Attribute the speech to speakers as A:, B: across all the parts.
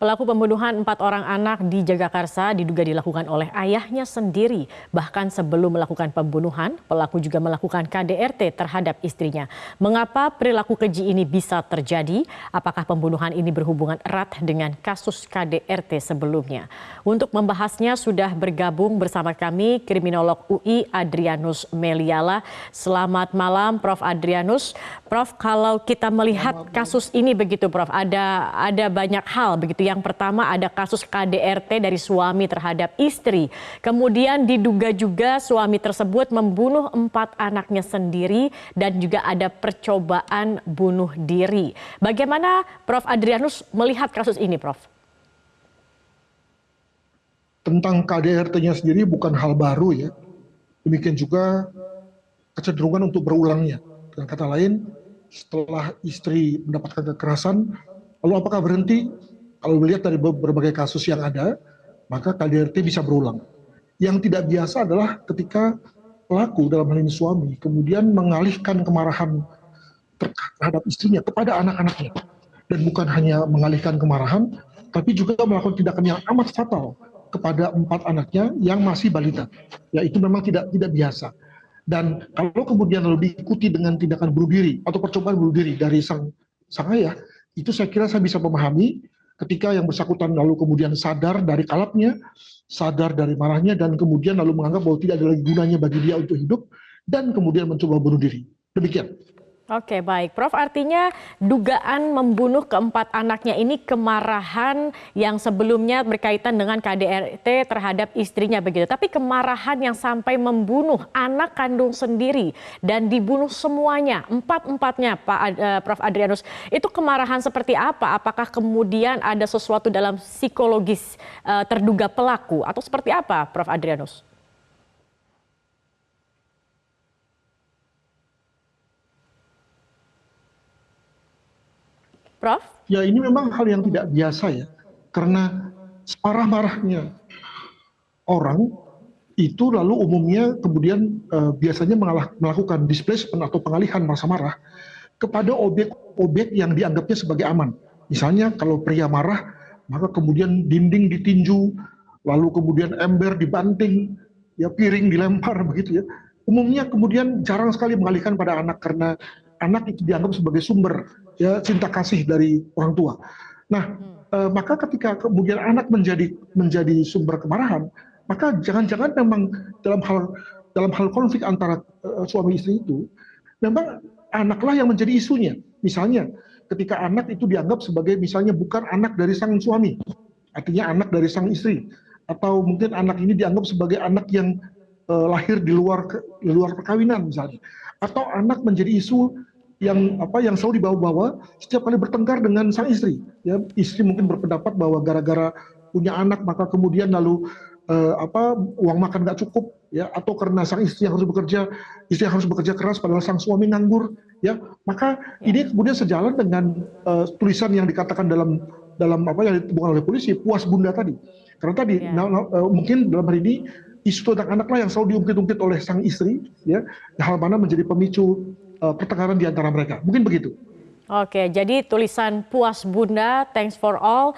A: Pelaku pembunuhan 4 orang anak di Jagakarsa diduga dilakukan oleh ayahnya sendiri. Bahkan sebelum melakukan pembunuhan, pelaku juga melakukan KDRT terhadap istrinya. Mengapa perilaku keji ini bisa terjadi? Apakah pembunuhan ini berhubungan erat dengan kasus KDRT sebelumnya? Untuk membahasnya sudah bergabung bersama kami kriminolog UI Adrianus Meliala. Selamat malam Prof. Adrianus. Prof, kalau kita melihat kasus ini begitu Prof, ada banyak hal begitu. Yang pertama ada kasus KDRT dari suami terhadap istri. Kemudian diduga juga suami tersebut membunuh 4 anaknya sendiri dan juga ada percobaan bunuh diri. Bagaimana Prof. Adrianus melihat kasus ini Prof?
B: Tentang KDRT-nya sendiri bukan hal baru ya. Demikian juga kecenderungan untuk berulangnya. Dengan kata lain, setelah istri mendapatkan kekerasan, lalu apakah berhenti? Kalau melihat dari berbagai kasus yang ada, maka KDRT bisa berulang. Yang tidak biasa adalah ketika pelaku dalam hal ini suami kemudian mengalihkan kemarahan terhadap istrinya kepada anak-anaknya. Dan bukan hanya mengalihkan kemarahan, tapi juga melakukan tindakan yang amat fatal kepada 4 anaknya yang masih balita. Ya, itu memang tidak biasa. Dan kalau kemudian lalu diikuti dengan tindakan bunuh diri atau percobaan bunuh diri dari sang ayah, itu saya kira saya bisa memahami ketika yang bersangkutan lalu kemudian sadar dari kalapnya, sadar dari marahnya, dan kemudian lalu menganggap bahwa tidak ada lagi gunanya bagi dia untuk hidup, dan kemudian mencoba bunuh diri. Demikian.
A: Oke, baik. Prof, artinya dugaan membunuh keempat anaknya ini kemarahan yang sebelumnya berkaitan dengan KDRT terhadap istrinya begitu. Tapi kemarahan yang sampai membunuh anak kandung sendiri dan dibunuh semuanya, empat-empatnya Prof. Adrianus. Itu kemarahan seperti apa? Apakah kemudian ada sesuatu dalam psikologis terduga pelaku atau seperti apa Prof. Adrianus? Prof?
B: Ya, ini memang hal yang tidak biasa ya, karena separah-marahnya orang itu lalu umumnya kemudian biasanya melakukan displacement atau pengalihan rasa marah kepada objek-objek yang dianggapnya sebagai aman. Misalnya kalau pria marah, maka kemudian dinding ditinju, lalu kemudian ember dibanting, ya piring dilempar begitu ya. Umumnya kemudian jarang sekali mengalihkan pada anak karena anak itu dianggap sebagai sumber ya cinta kasih dari orang tua. Nah, maka ketika kemudian anak menjadi sumber kemarahan, maka jangan-jangan memang dalam hal konflik antara suami istri itu, memang anaklah yang menjadi isunya. Misalnya, ketika anak itu dianggap sebagai misalnya bukan anak dari sang suami, artinya anak dari sang istri, atau mungkin anak ini dianggap sebagai anak yang lahir di luar perkawinan misalnya, atau anak menjadi isu yang selalu dibawa-bawa setiap kali bertengkar dengan sang istri. Ya, istri mungkin berpendapat bahwa gara-gara punya anak maka kemudian lalu uang makan nggak cukup, ya, atau karena sang istri yang harus bekerja keras padahal sang suami nganggur, ya, maka ini kemudian sejalan dengan tulisan yang dikatakan dalam apa yang ditemukan oleh polisi, puas bunda tadi. Karena tadi mungkin dalam hari ini isu tentang anaklah yang selalu diungkit-ungkit oleh sang istri, ya, hal mana menjadi pemicu pertengkaran di antara mereka. Mungkin begitu.
A: Oke, jadi tulisan puas bunda, thanks for all,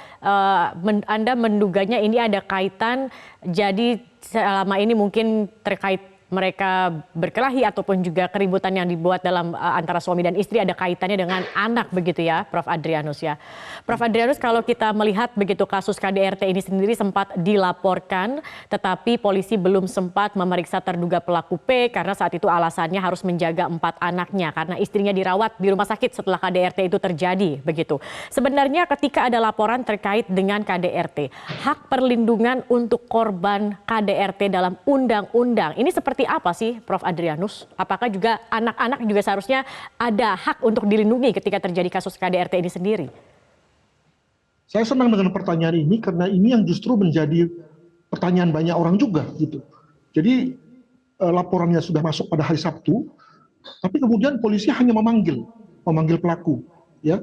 A: Anda menduganya ini ada kaitan, jadi selama ini mungkin terkait mereka berkelahi ataupun juga keributan yang dibuat dalam antara suami dan istri ada kaitannya dengan anak begitu ya Prof. Adrianus ya. Prof. Adrianus, kalau kita melihat begitu kasus KDRT ini sendiri sempat dilaporkan tetapi polisi belum sempat memeriksa terduga pelaku P karena saat itu alasannya harus menjaga 4 anaknya karena istrinya dirawat di rumah sakit setelah KDRT itu terjadi begitu. Sebenarnya ketika ada laporan terkait dengan KDRT, hak perlindungan untuk korban KDRT dalam undang-undang ini seperti apa sih Prof. Adrianus? Apakah juga anak-anak juga seharusnya ada hak untuk dilindungi ketika terjadi kasus KDRT ini sendiri?
B: Saya senang dengan pertanyaan ini karena ini yang justru menjadi pertanyaan banyak orang juga gitu. Jadi laporannya sudah masuk pada hari Sabtu, tapi kemudian polisi hanya memanggil pelaku. Ya,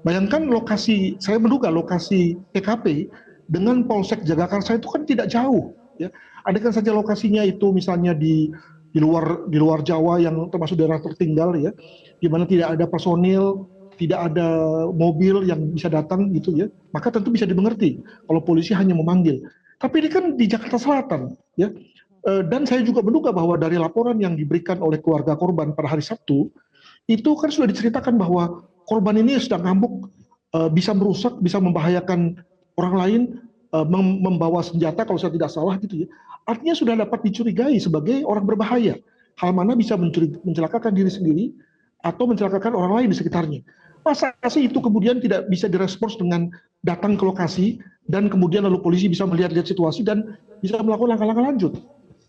B: bayangkan lokasi, saya menduga lokasi TKP dengan Polsek Jagakarsa itu kan tidak jauh. Ya, andaikan saja lokasinya itu misalnya di luar Jawa yang termasuk daerah tertinggal ya, di mana tidak ada personil, tidak ada mobil yang bisa datang gitu ya, maka tentu bisa dimengerti kalau polisi hanya memanggil. Tapi ini kan di Jakarta Selatan ya. Dan saya juga menduga bahwa dari laporan yang diberikan oleh keluarga korban pada hari Sabtu, itu kan sudah diceritakan bahwa korban ini sedang ngamuk, bisa merusak, bisa membahayakan orang lain, membawa senjata kalau saya tidak salah gitu ya. Artinya sudah dapat dicurigai sebagai orang berbahaya. Hal mana bisa mencelakakan diri sendiri atau mencelakakan orang lain di sekitarnya. Masa sih itu kemudian tidak bisa direspons dengan datang ke lokasi dan kemudian lalu polisi bisa melihat-lihat situasi dan bisa melakukan langkah-langkah lanjut.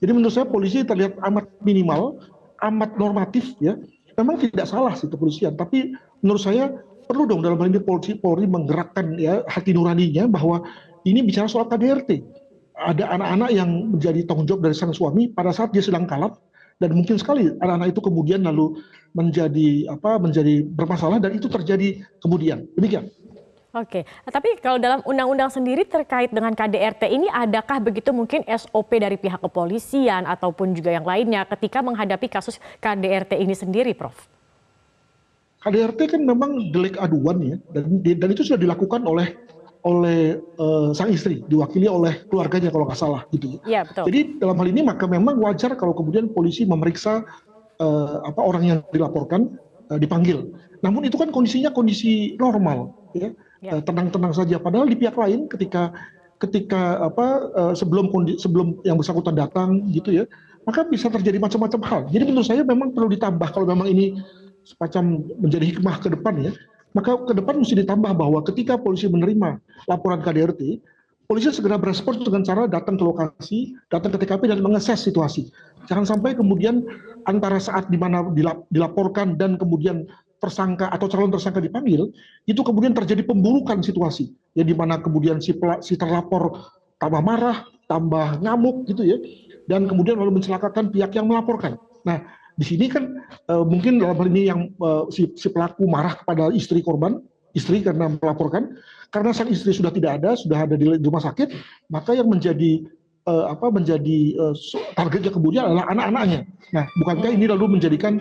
B: Jadi menurut saya polisi terlihat amat minimal, amat normatif ya. Memang tidak salah sih kepolisian, tapi menurut saya perlu dong dalam hal ini Polri menggerakkan ya hati nuraninya bahwa ini bicara soal KDRT. Ada anak-anak yang menjadi tanggung jawab dari sang suami pada saat dia sedang kalap, dan mungkin sekali anak-anak itu kemudian lalu menjadi bermasalah dan itu terjadi kemudian. Demikian.
A: Oke, tapi kalau dalam undang-undang sendiri terkait dengan KDRT ini adakah begitu mungkin SOP dari pihak kepolisian ataupun juga yang lainnya ketika menghadapi kasus KDRT ini sendiri, Prof?
B: KDRT kan memang delik aduan ya, dan itu sudah dilakukan oleh sang istri, diwakili oleh keluarganya kalau nggak salah gitu ya.
A: Iya, betul.
B: Jadi dalam hal ini maka memang wajar kalau kemudian polisi memeriksa orang yang dilaporkan dipanggil. Namun itu kan kondisinya kondisi normal ya. Tenang-tenang saja. Padahal di pihak lain ketika sebelum yang bersangkutan datang gitu ya, maka bisa terjadi macam-macam hal. Jadi menurut saya memang perlu ditambah kalau memang ini semacam menjadi hikmah ke depan ya, maka ke depan mesti ditambah bahwa ketika polisi menerima laporan KDRT, polisi segera berespons dengan cara datang ke lokasi, datang ke TKP dan mengeses situasi. Jangan sampai kemudian antara saat di mana dilaporkan dan kemudian tersangka atau calon tersangka dipanggil, itu kemudian terjadi pemburukan situasi, ya di mana kemudian si terlapor tambah marah, tambah ngamuk gitu ya, dan kemudian lalu mencelakakan pihak yang melaporkan. Nah, di sini kan mungkin dalam hal ini yang si pelaku marah kepada istri korban, istri karena melaporkan, karena sang istri sudah tidak ada, sudah ada di rumah sakit, maka yang menjadi targetnya kemudian adalah anak-anaknya. Nah, bukankah ini lalu menjadikan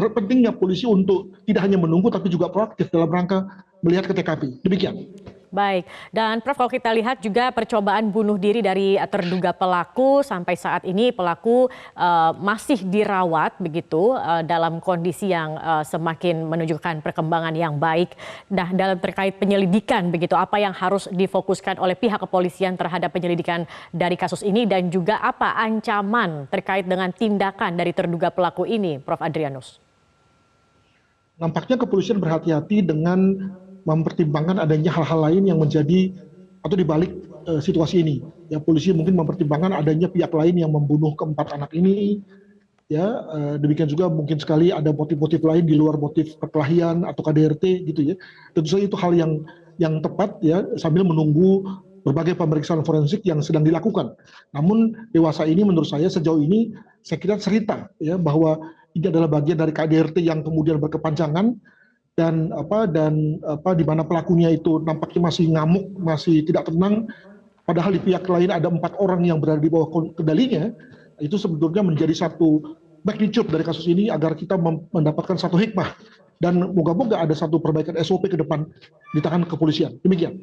B: pentingnya polisi untuk tidak hanya menunggu tapi juga proaktif dalam rangka melihat ke TKP. Demikian.
A: Baik, dan Prof kalau kita lihat juga percobaan bunuh diri dari terduga pelaku sampai saat ini pelaku masih dirawat begitu dalam kondisi yang semakin menunjukkan perkembangan yang baik. Nah, dalam terkait penyelidikan begitu apa yang harus difokuskan oleh pihak kepolisian terhadap penyelidikan dari kasus ini dan juga apa ancaman terkait dengan tindakan dari terduga pelaku ini, Prof Adrianus?
B: Nampaknya kepolisian berhati-hati dengan mempertimbangkan adanya hal-hal lain yang menjadi atau dibalik situasi ini. Ya, polisi mungkin mempertimbangkan adanya pihak lain yang membunuh keempat anak ini. Ya, demikian juga mungkin sekali ada motif-motif lain di luar motif perkelahian atau KDRT gitu ya. Tentu saja itu hal yang tepat ya sambil menunggu berbagai pemeriksaan forensik yang sedang dilakukan. Namun dewasa ini menurut saya sejauh ini saya kira cerita ya bahwa ini adalah bagian dari KDRT yang kemudian berkepanjangan dan di mana pelakunya itu nampaknya masih ngamuk, masih tidak tenang, padahal di pihak lain ada 4 orang yang berada di bawah kendalinya. Itu sebetulnya menjadi satu magnitude dari kasus ini agar kita mendapatkan satu hikmah dan moga-moga ada satu perbaikan SOP ke depan di tangan kepolisian. Demikian.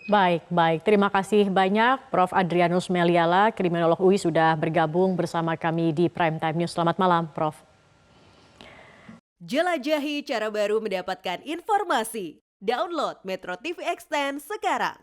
A: Baik. Terima kasih banyak Prof Adrianus Meliala, kriminolog UI sudah bergabung bersama kami di Prime Time News. Selamat malam, Prof.
C: Jelajahi cara baru mendapatkan informasi. Download Metro TV Extend sekarang.